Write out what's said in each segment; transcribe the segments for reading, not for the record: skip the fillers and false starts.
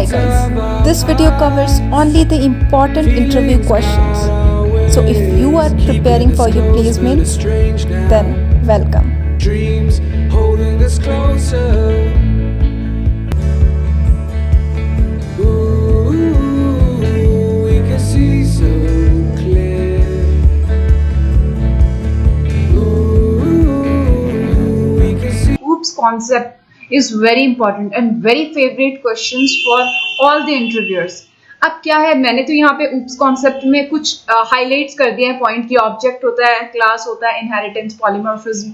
Hi guys, this video covers only the important interview questions. So if you are preparing for your placement, then welcome. Dreams holding us closer. Ooh, we can see so clear. Ooh, we can see. Oops concept is very important and very favorite questions for all the interviewers. अब क्या है, मैंने तो यहाँ पे oops concept में कुछ highlights कर दिए हैं पॉइंट की. ऑब्जेक्ट होता है, क्लास होता है, inheritance, polymorphism,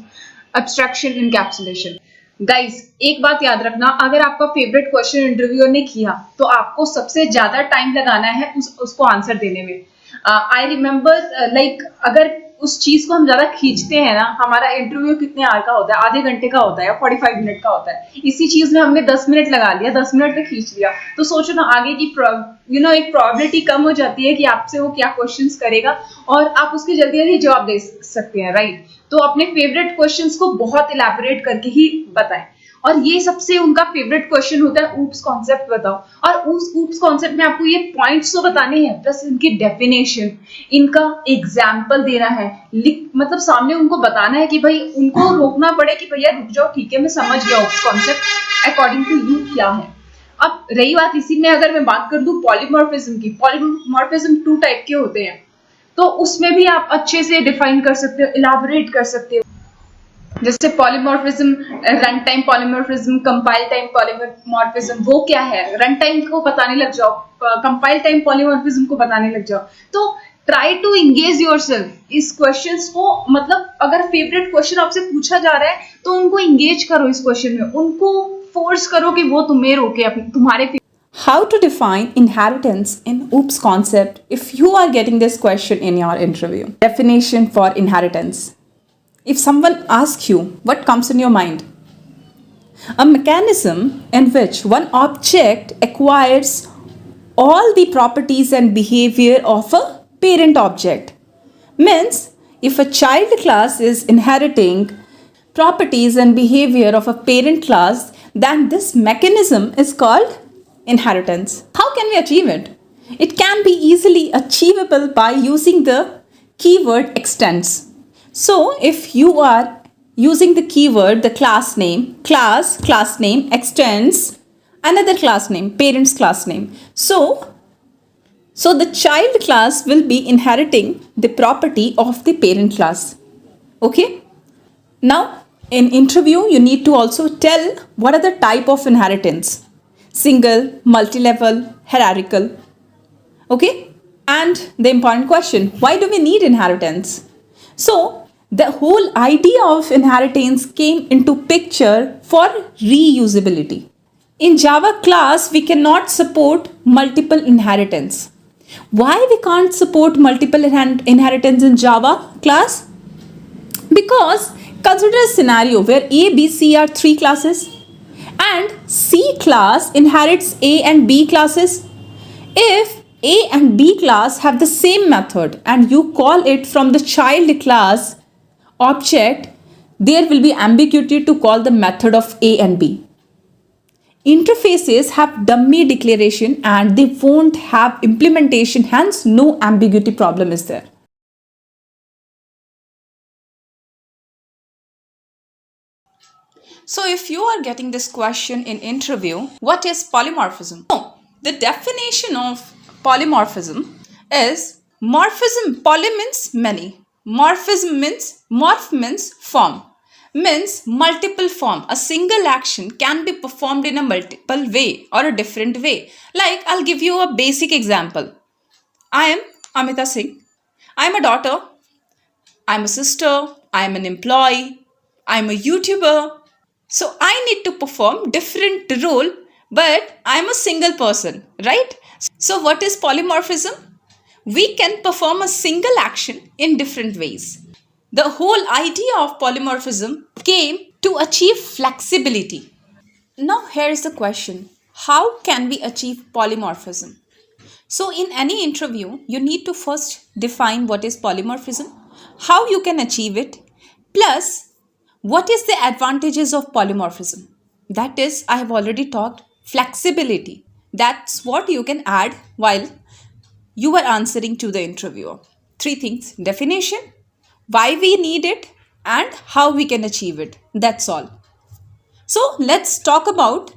abstraction, encapsulation. Guys एक बात याद रखना, अगर आपका फेवरेट क्वेश्चन इंटरव्यूअर ने किया तो आपको सबसे ज्यादा टाइम लगाना है उसको आंसर देने में. आई रिमेम्बर लाइक अगर उस चीज को हम ज्यादा खींचते हैं ना, हमारा इंटरव्यू कितने आवर का होता है, आधे घंटे का होता है या 45 मिनट का होता है. इसी चीज में हमने 10 मिनट लगा लिया, 10 मिनट में खींच लिया, तो सोचो ना आगे की एक प्रोबेबिलिटी कम हो जाती है कि आपसे वो क्या क्वेश्चंस करेगा और आप उसके जल्दी जल्दी जवाब दे सकते हैं, राइट. तो अपने फेवरेट क्वेश्चंस को बहुत इलैबोरेट करके ही बताएं. और ये सबसे उनका फेवरेट क्वेश्चन होता है ऊप्स कॉन्सेप्ट बताओ. और उस ऊप्स कॉन्सेप्ट में आपको ये पॉइंट्स तो बताने हैं, प्लस इनकी डेफिनेशन, इनका एग्जाम्पल देना है, मतलब सामने उनको बताना है कि भाई उनको रोकना पड़े कि भैया रुक जाओ, ठीक है मैं समझ गया oops concept according to you क्या है. अब रही बात इसी में, अगर मैं बात कर दूं पॉलीमॉर्फिज्म की, पॉलीमॉर्फिज्म 2 टाइप के होते हैं, तो उसमें भी आप अच्छे से डिफाइन कर सकते हो, इलाबोरेट कर सकते हो. जैसे polymorphism, run time polymorphism, compile time polymorphism. वो क्या है, रन टाइम को बताने लग जाओ, कंपाइल टाइम पॉलीमॉर्फिज्म को बताने लग जाओ. तो ट्राई टू एंगेज योरसेल्फ इस क्वेश्चंस को. मतलब अगर फेवरेट क्वेश्चन आपसे पूछा जा रहा है तो उनको एंगेज करो इस क्वेश्चन में, उनको फोर्स करो कि वो तुम्हें रोके तुम्हारे. How to define inheritance in OOPS concept if you are getting this question in your interview. Definition for inheritance. If someone asks you, what comes in your mind? A mechanism in which one object acquires all the properties and behavior of a parent object. Means, if a child class is inheriting properties and behavior of a parent class, then this mechanism is called inheritance. How can we achieve it? It can be easily achievable by using the keyword extends. So if you are using the keyword, the class name, class name extends another class name, parent's class name. So the child class will be inheriting the property of the parent class. Okay? Now in interview, you need to also tell what are the type of inheritance. Single, multi-level, hierarchical. Okay? And the important question, why do we need inheritance? So the whole idea of inheritance came into picture for reusability. In Java class, we cannot support multiple inheritance. Why we can't support multiple inheritance in Java class? Because consider a scenario where A, B, C are 3 classes and C class inherits A and B classes. If A and B class have the same method and you call it from the child class object, there will be ambiguity to call the method of A and B. Interfaces have dummy declaration and they won't have implementation, hence no ambiguity problem is there. So if you are getting this question in interview, what is polymorphism? No, the definition of polymorphism is morphism. Poly means many. Morphism means, morph means form, means multiple form. A single action can be performed in a multiple way or a different way. Like I'll give you a basic example. I am Amita Singh. I am a daughter. I am a sister. I am an employee. I am a YouTuber. So I need to perform different role, but I am a single person, right? So what is polymorphism? We can perform a single action in different ways. The whole idea of polymorphism came to achieve flexibility. Now here is the question. How can we achieve polymorphism? So in any interview, you need to first define what is polymorphism, how you can achieve it, plus what is the advantages of polymorphism. That is, I have already talked, flexibility. That's what you can add while you are answering to the interviewer. 3 things: definition, why we need it, and how we can achieve it. That's all. So let's talk about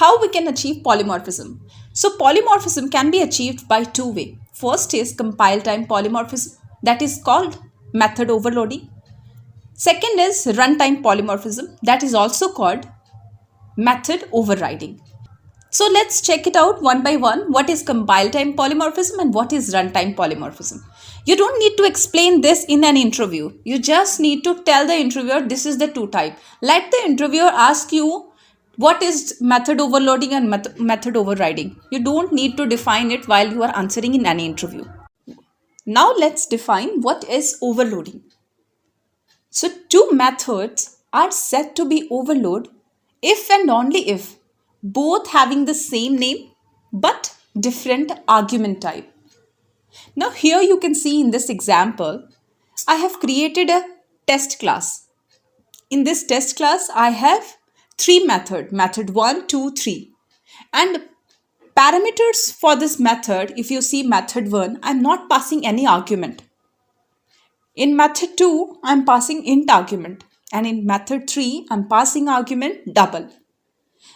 how we can achieve polymorphism. So polymorphism can be achieved by 2 ways. First is compile time polymorphism, that is called method overloading. Second is runtime polymorphism, that is also called method overriding. So let's check it out one by one. What is compile time polymorphism and what is runtime polymorphism? You don't need to explain this in an interview. You just need to tell the interviewer this is the 2 type. Let the interviewer ask you what is method overloading and method overriding. You don't need to define it while you are answering in any interview. Now let's define what is overloading. So 2 methods are said to be overload if and only if both having the same name but different argument type. Now here you can see in this example, I have created a test class. In this test class, I have 3 methods, method 1, 2, 3. And parameters for this method, if you see method 1, I'm not passing any argument. In method 2, I'm passing int argument. And in method 3, I'm passing argument double.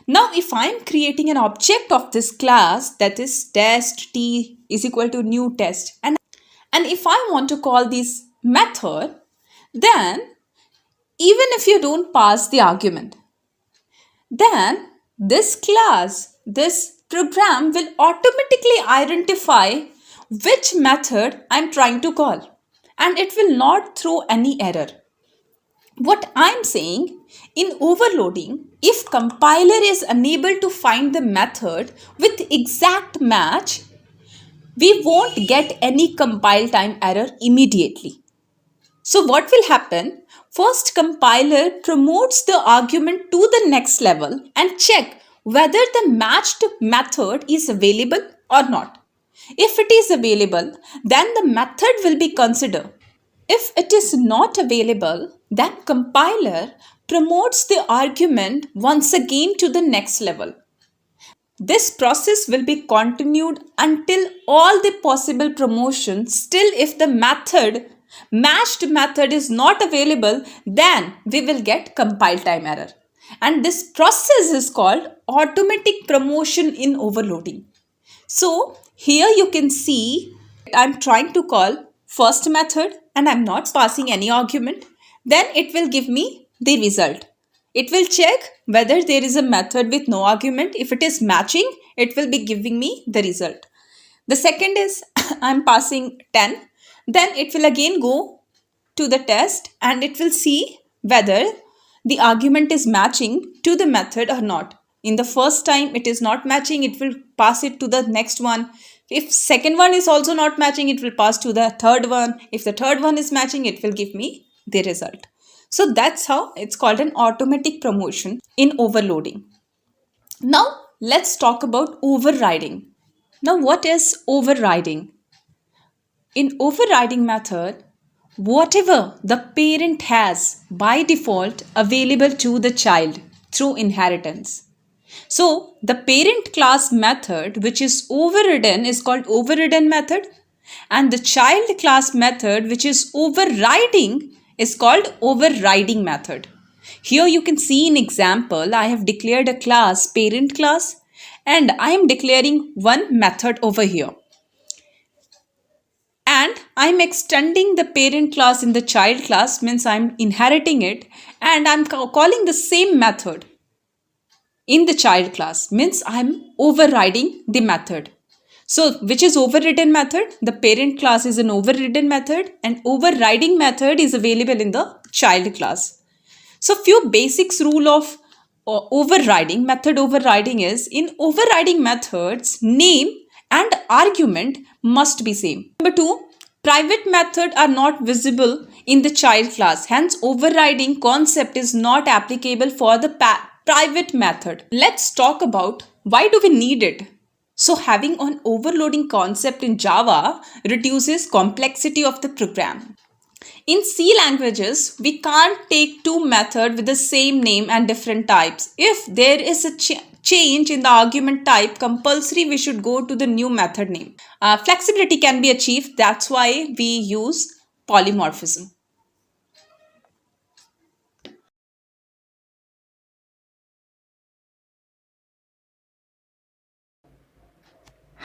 Now, if I'm creating an object of this class, that is test t is equal to new test, and if I want to call this method, then even if you don't pass the argument, then this class, this program will automatically identify which method I'm trying to call, and it will not throw any error. What I'm saying, in overloading, if compiler is unable to find the method with exact match, we won't get any compile time error immediately. So what will happen? First, compiler promotes the argument to the next level and check whether the matched method is available or not. If it is available, then the method will be considered. If it is not available, then compiler promotes the argument once again to the next level. This process will be continued until all the possible promotions. Still, if the matched method is not available, then we will get compile time error. And this process is called automatic promotion in overloading. So here you can see I'm trying to call first method and I'm not passing any argument. Then it will give me the result. It will check whether there is a method with no argument. If it is matching, it will be giving me the result. The second is I'm passing 10. Then it will again go to the test and it will see whether the argument is matching to the method or not. In the first time it is not matching, it will pass it to the next one. If second one is also not matching, it will pass to the third one. If the third one is matching, it will give me the result. So that's how it's called an automatic promotion in overloading. Now let's talk about overriding. Now what is overriding? In overriding method, whatever the parent has by default available to the child through inheritance. So the parent class method which is overridden is called overridden method, and the child class method which is overriding is called overriding method. Here you can see an example. I have declared a class, parent class, and I am declaring one method over here. And I am extending the parent class in the child class, means I am inheriting it, and I am calling the same method in the child class, means I am overriding the method. So which is overridden method? The parent class is an overridden method and overriding method is available in the child class. So few basics rule of overriding, method overriding is, in overriding methods, name and argument must be same. Number 2, private method are not visible in the child class. Hence overriding concept is not applicable for the private method. Let's talk about why do we need it. So having an overloading concept in Java reduces complexity of the program. In C languages, we can't take two methods with the same name and different types. If there is a change in the argument type, compulsory we should go to the new method name. Flexibility can be achieved. That's why we use polymorphism.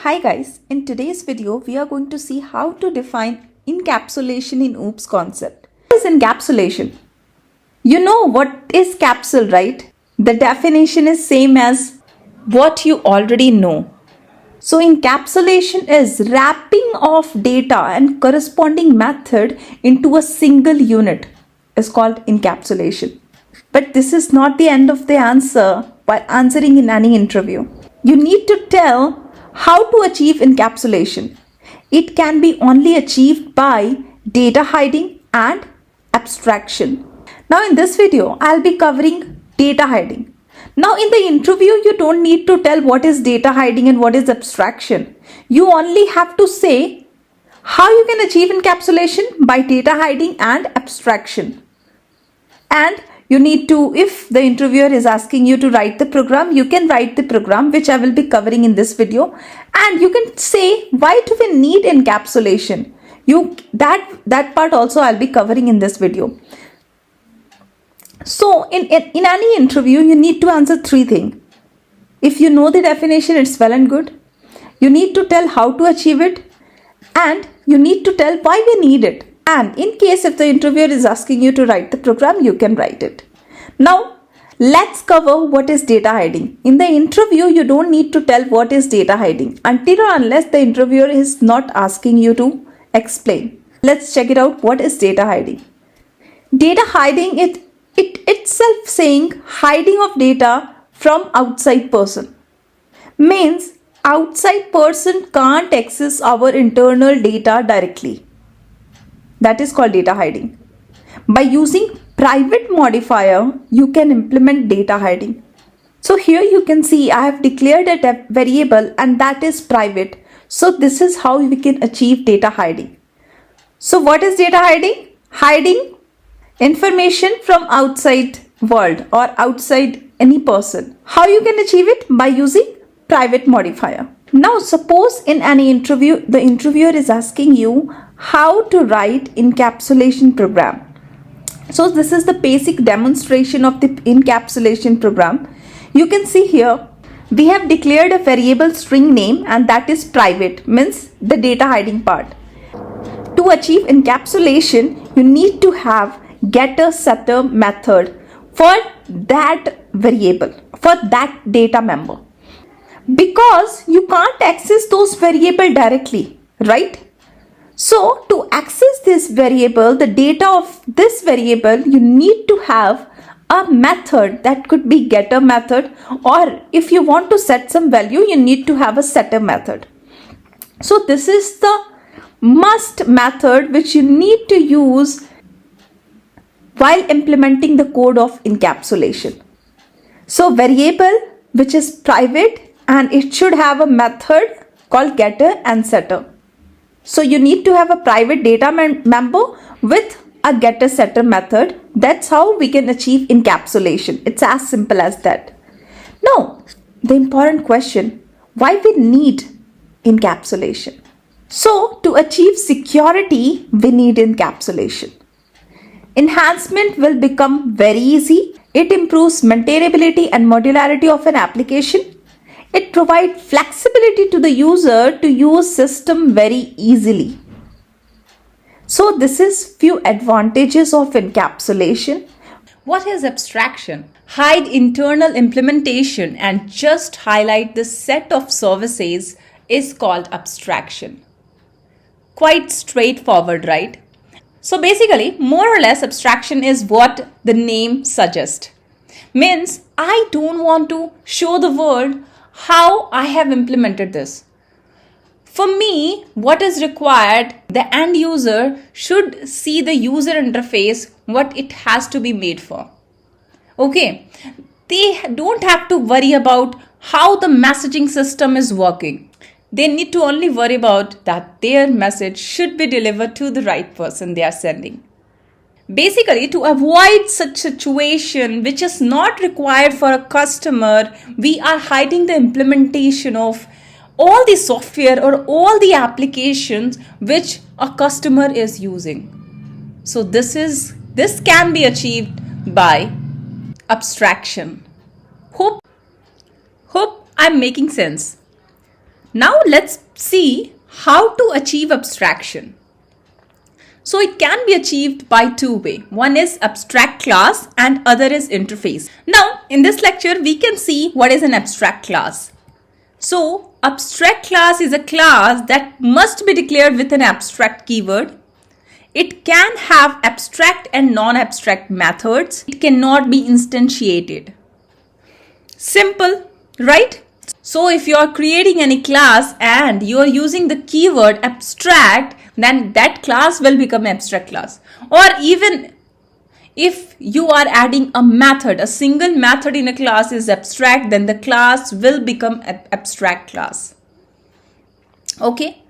Hi guys, in today's video we are going to see how to define encapsulation in OOPS concept. What is encapsulation? You know what is capsule, right? The definition is same as what you already know. So encapsulation is wrapping of data and corresponding method into a single unit is called encapsulation. But this is not the end of the answer while answering in any interview. You need to tell how to achieve encapsulation. It can be only achieved by data hiding and abstraction. Now in this video, I'll be covering data hiding. Now in the interview, you don't need to tell what is data hiding and what is abstraction. You only have to say how you can achieve encapsulation by data hiding and abstraction. And you need to, if the interviewer is asking you to write the program, you can write the program, which I will be covering in this video. And you can say, why do we need encapsulation? That part also I'll be covering in this video. So in any interview, you need to answer three things. If you know the definition, it's well and good. You need to tell how to achieve it. And you need to tell why we need it. And in case if the interviewer is asking you to write the program, you can write it. Now, let's cover what is data hiding. In the interview, you don't need to tell what is data hiding until or unless the interviewer is not asking you to explain. Let's check it out. What is data hiding? Data hiding, it itself saying hiding of data from outside person. Means outside person can't access our internal data directly. That is called data hiding. By using private modifier, you can implement data hiding. So here you can see I have declared a variable and that is private. So this is how we can achieve data hiding. So what is data hiding? Hiding information from outside world or outside any person. How you can achieve it? By using private modifier. Now suppose in any interview, the interviewer is asking you how to write encapsulation program. So this is the basic demonstration of the encapsulation program. You can see here, we have declared a variable string name and that is private, means the data hiding part. To achieve encapsulation, you need to have getter setter method for that variable, for that data member. Because you can't access those variable directly, right? So to access this variable, the data of this variable, you need to have a method that could be getter method, or if you want to set some value, you need to have a setter method. So this is the must method which you need to use while implementing the code of encapsulation. So variable which is private and it should have a method called getter and setter. So you need to have a private data member with a getter setter method. That's how we can achieve encapsulation. It's as simple as that. Now, the important question, why we need encapsulation? So to achieve security, we need encapsulation. Enhancement will become very easy. It improves maintainability and modularity of an application. It provides flexibility to the user to use system very easily. So this is few advantages of encapsulation. What is abstraction? Hide internal implementation and just highlight the set of services is called abstraction. Quite straightforward, right? So basically, more or less, abstraction is what the name suggests. Means I don't want to show the world how I have implemented this. For me, what is required, the end user should see the user interface, what it has to be made for. Okay, they don't have to worry about how the messaging system is working. They need to only worry about that their message should be delivered to the right person they are sending. Basically, to avoid such situation which is not required for a customer, we are hiding the implementation of all the software or all the applications which a customer is using. So this can be achieved by abstraction. Hope I'm making sense. Now let's see how to achieve abstraction. So it can be achieved by two ways. One is abstract class and other is interface. Now in this lecture we can see what is an abstract class. So abstract class is a class that must be declared with an abstract keyword. It can have abstract and non-abstract methods. It cannot be instantiated. Simple, right? So if you are creating any class and you are using the keyword abstract, then that class will become abstract class. Or even if you are adding a method, a single method in a class is abstract, then the class will become an abstract class. Okay.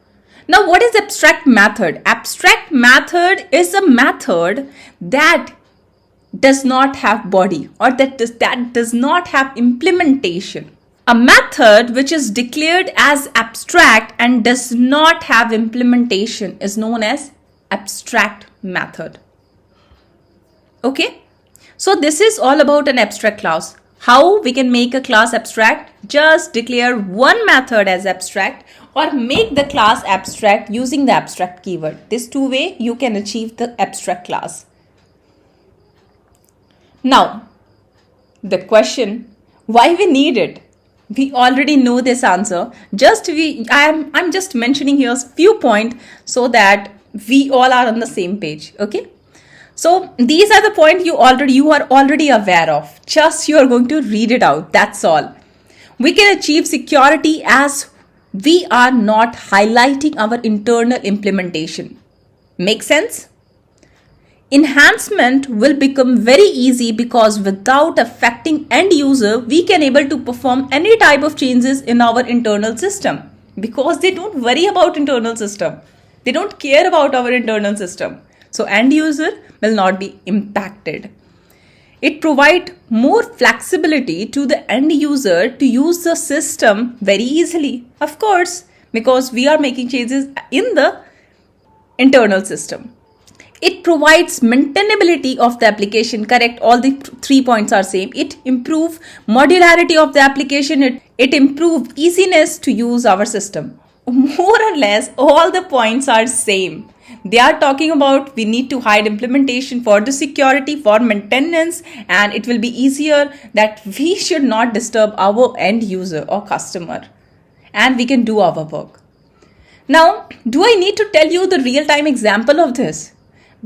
Now what is abstract method? Abstract method is a method that does not have body or that does not have implementation. A method which is declared as abstract and does not have implementation is known as abstract method. Okay, so this is all about an abstract class. How we can make a class abstract? Just declare one method as abstract or make the class abstract using the abstract keyword. This two way you can achieve the abstract class. Now, the question, why we need it? We already know this answer. I'm just mentioning here a few points so that we all are on the same page. Okay. So these are the points you are already aware of. Just you are going to read it out. That's all. We can achieve security as we are not highlighting our internal implementation. Make sense? Enhancement will become very easy because without affecting end user, we can able to perform any type of changes in our internal system because they don't worry about internal system. They don't care about our internal system. So end user will not be impacted. It provides more flexibility to the end user to use the system very easily. Of course, because we are making changes in the internal system. It provides maintainability of the application. Correct, all the 3 points are same. It improves modularity of the application. It improves easiness to use our system. More or less, all the points are same. They are talking about we need to hide implementation for the security, for maintenance, and it will be easier that we should not disturb our end user or customer. And we can do our work. Now, do I need to tell you the real-time example of this?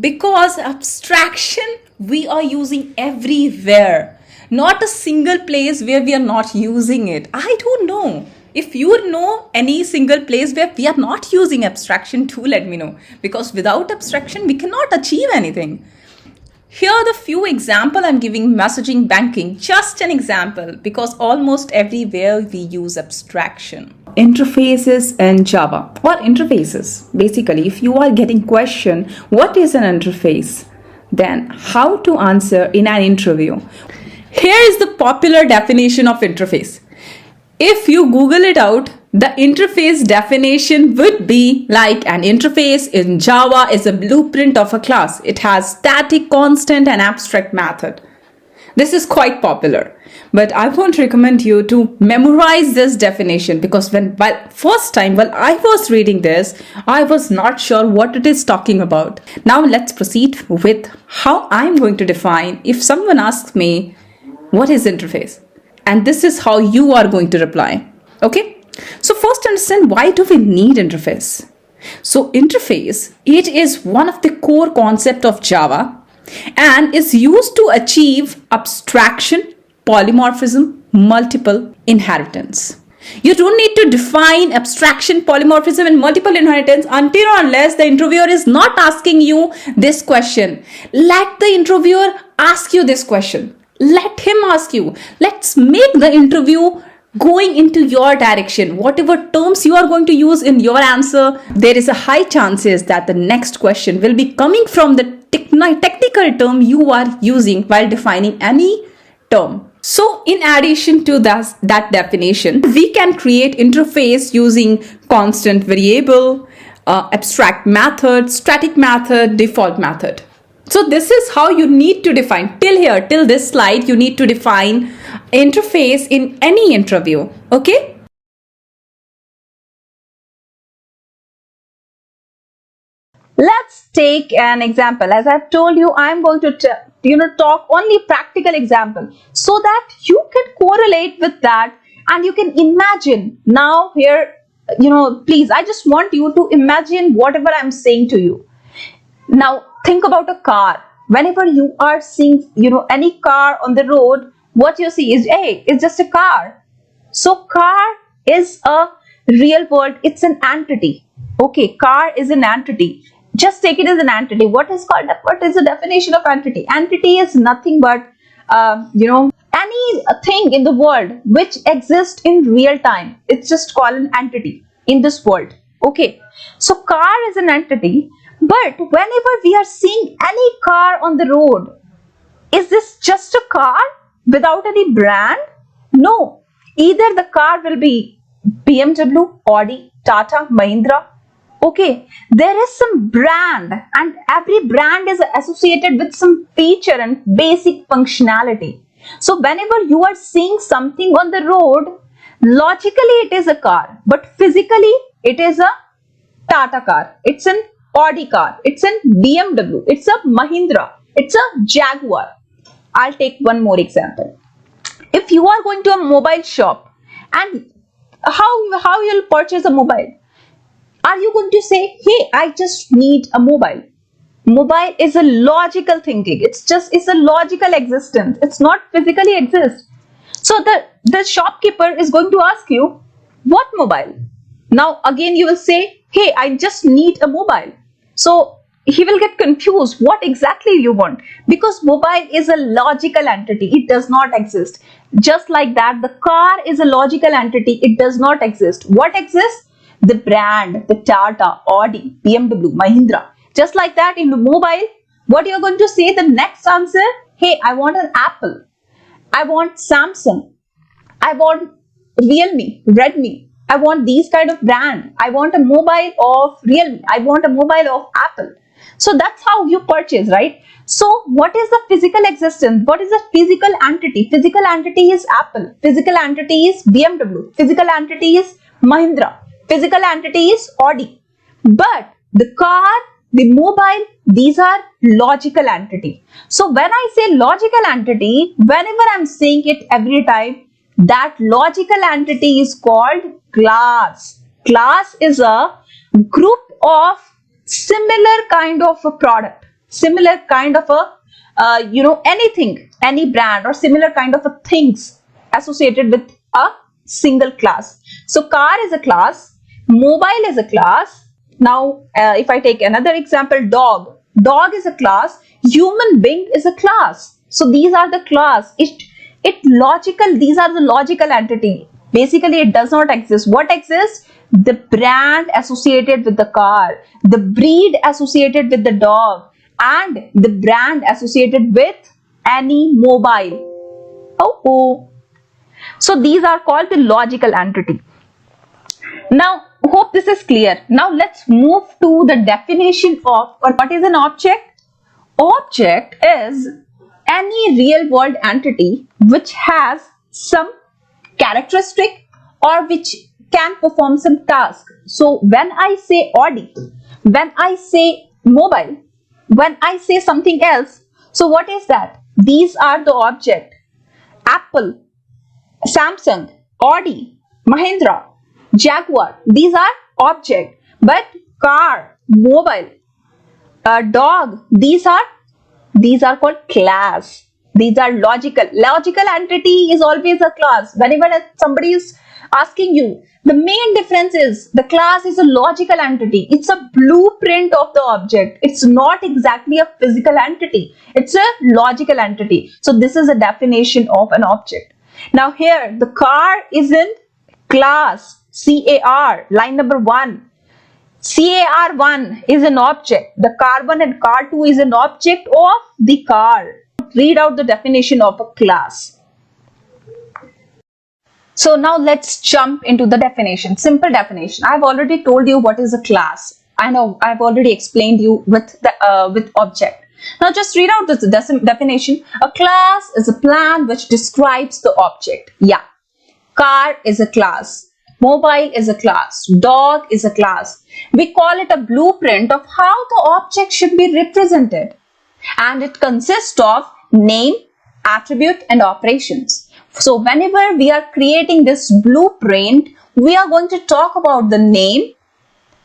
Because abstraction we are using everywhere, not a single place where we are not using it. I don't know. If you know any single place where we are not using abstraction, do let me know. Because without abstraction, we cannot achieve anything. Here are the few examples I'm giving. Messaging, banking, just an example because almost everywhere we use abstraction. Interfaces in Java or interfaces. Basically, if you are getting question, what is an interface? Then how to answer in an interview. Here is the popular definition of interface. If you Google it out, the interface definition would be like an interface in Java is a blueprint of a class. It has static, constant, and abstract method. This is quite popular, but I won't recommend you to memorize this definition because first time while I was reading this, I was not sure what it is talking about. Now let's proceed with how I'm going to define if someone asks me what is interface, and this is how you are going to reply. Okay. So first understand why do we need interface? So interface, it is one of the core concept of Java and is used to achieve abstraction, polymorphism, multiple inheritance. You don't need to define abstraction, polymorphism and multiple inheritance until or unless the interviewer is not asking you this question. Let the interviewer ask you this question. Let him ask you. Let's make the interview going into your direction. Whatever terms you are going to use in your answer, there is a high chances that the next question will be coming from the technical term you are using while defining any term. So in addition to that definition, we can create interface using constant variable, abstract method, static method, default method. So this is how you need to define. Till this slide, you need to define interface in any interview. Okay? Let's take an example. As I've told you, I'm going to talk only practical example so that you can correlate with that and you can imagine. Now here, please, I just want you to imagine whatever I'm saying to you. Now think about a car. Whenever you are seeing, any car on the road, what you see is, hey, it's just a car. So car is a real world. It's an entity. Okay, car is an entity. Just take it as an entity. What is the definition of entity? Entity is nothing but, anything in the world which exists in real time. It's just called an entity in this world. Okay. So car is an entity, but whenever we are seeing any car on the road, is this just a car without any brand? No. Either the car will be BMW, Audi, Tata, Mahindra. Okay, there is some brand and every brand is associated with some feature and basic functionality. So whenever you are seeing something on the road, logically it is a car, but physically it is a Tata car, it's an Audi car, it's an BMW, it's a Mahindra, it's a Jaguar. I'll take one more example. If you are going to a mobile shop, and how you'll purchase a mobile? Are you going to say, hey, I just need a mobile? Mobile is a logical thinking. It's a logical existence. It's not physically exist. So the shopkeeper is going to ask you, what mobile? Now again you will say, hey, I just need a mobile. So he will get confused what exactly you want, because mobile is a logical entity. It does not exist. Just like that, the car is a logical entity. It does not exist. What exists? The brand, the Tata, Audi, BMW, Mahindra. Just like that, in the mobile, what you're going to say, the next answer, hey, I want an Apple. I want Samsung. I want Realme, Redmi. I want these kind of brand. I want a mobile of Realme. I want a mobile of Apple. So that's how you purchase, right? So what is the physical existence? What is the physical entity? Physical entity is Apple. Physical entity is BMW. Physical entity is Mahindra. Physical entity is Audi. But the car, the mobile, these are logical entity. So when I say logical entity, whenever I'm saying it every time, that logical entity is called class. Class is a group of similar kind of a product, similar kind of a, anything, any brand or similar kind of a things associated with a single class. So car is a class. Mobile is a class. Now, if I take another example, dog. Dog is a class. Human being is a class. So these are the class. These are the logical entity. Basically, it does not exist. What exists? The brand associated with the car, the breed associated with the dog, and the brand associated with any mobile. So these are called the logical entity. Now, hope this is clear. Now let's move to the definition of what is an object. Object is any real world entity which has some characteristic or which can perform some task. So when I say Audi, when I say mobile, when I say something else, so what is that? These are the object. Apple, Samsung, Audi, Mahindra, Jaguar, these are object. But car, mobile, dog, these are called class. These are logical. Logical entity is always a class. Whenever somebody is asking you, the main difference is the class is a logical entity. It's a blueprint of the object. It's not exactly a physical entity. It's a logical entity. So this is a definition of an object. Now here, the car is in class, CAR, line number 1. car1 is an object. The car1 and car2 is an object of the car. Read out the definition of a class. So now let's jump into the definition. Simple definition. I've already told you what is a class. I know I've already explained you with object. Now just read out this definition. A class is a plan which describes the object. Yeah. Car is a class. Mobile is a class. Dog is a class. We call it a blueprint of how the object should be represented. And it consists of name, attribute, and operations. So whenever we are creating this blueprint, we are going to talk about the name,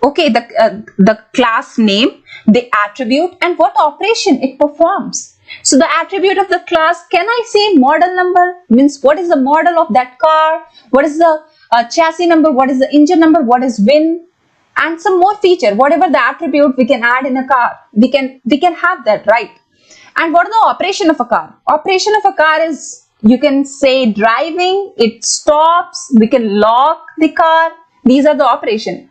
okay, the class name, the attribute, and what operation it performs. So the attribute of the class, can I say model number? Means what is the model of that car? What is the chassis number? What is the engine number? What is VIN? And some more feature, whatever the attribute we can add in a car. We can have that, right? And what is the operation of a car? Operation of a car is, you can say driving, it stops, we can lock the car. These are the operation.